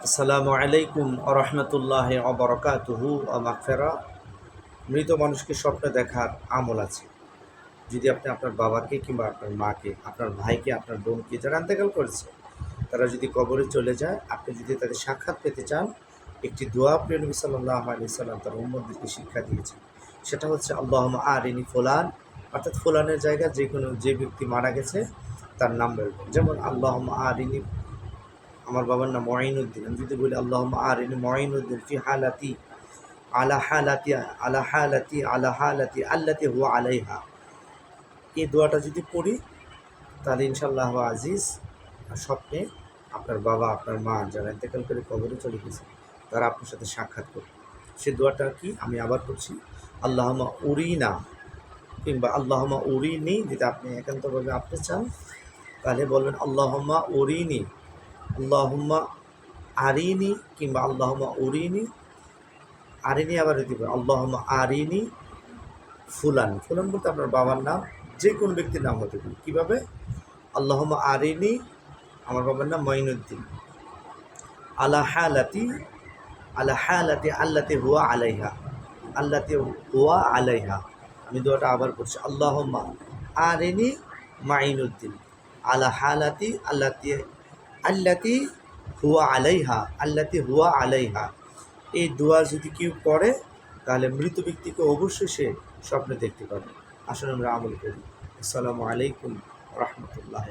আসসালামু আলাইকুম আরহামতুল্লাহ অবরকাতুহু মাগফিরা। মৃত মানুষকে স্বপ্নে দেখার আমল আছে। যদি আপনি আপনার বাবাকে কিংবা আপনার মাকে, আপনার ভাইকে, আপনার বোনকে যারা ইন্তেকাল করেছে, তারা যদি কবরে চলে যায়, আপনি যদি তাদের সাক্ষাৎ পেতে চান, একটি দোয়া প্রিয় নবী সাল্লাল্লাহু আলাইহি সাল্লাম তার উম্মতদেরকে শিক্ষা দিয়েছেন। সেটা হচ্ছে আল্লাহুম্মা আরিনি ফুলান, অর্থাৎ ফুলানের জায়গায় যে ব্যক্তি মারা গেছে তার নাম বলবেন। যেমন আল্লাহুম্মা আরিনি, আমার বাবার নাম মঈনুদ্দিন, আমি যদি বলি আল্লাহুম্মা আরিনি মঈনুদ্দিন ফি হালাতি আলা হালাতি আলা হালাতি আলা হালাতি আল্লাতি হুয়া আলাইহা, এই দোয়াটা যদি পড়ি তাহলে ইনশাআল্লাহ আজিজ স্বপ্নে আপনার বাবা আপনার মা যারা ইন্তেকাল করে কবরে চলে গেছে তারা আপনার সাথে সাক্ষাৎ করবে। সে দোয়াটা কি আমি আবার করছি, আল্লাহুম্মা উরিনা কিংবা আল্লাহুম্মা উরিনি, যদি আপনি একান্তভাবে আপনি চান তাহলে বলবেন আল্লাহুম্মা উরিনি, আল্লাহুম্মা আরিনি কিংবা আল্লাহুম্মা উরিনি, আরিনি আবার দিতে পারেন আল্লাহুম্মা আরিনি ফুলান। ফুলান বলতে আপনার বাবার নাম, যে কোনো ব্যক্তির নাম হতে পারে। কীভাবে? আল্লাহুম্মা আরিনি, আমার বাবার নাম মঈনুদ্দিন, আলা হালাতি আলা হালাতি আল্লাতি হুয়া আলাইহা আল্লাতি হুয়া আলাইহা। আমি দোয়াটা আবার করছি, আল্লাহুম্মা আরিনি মাইনুদ্দিন আলা হালাতি আল্লাতি আল্লাতি হুয়া আলাইহা আল্লাতি হুয়া আলাইহা। এই দোয়া যদি কেউ পড়ে তাহলে মৃত ব্যক্তিকে অবশ্যই সে স্বপ্নে দেখতে পাবে। আসলে আমরা আমল করি। আসসালামু আলাইকুম রহমতুল্লাহ।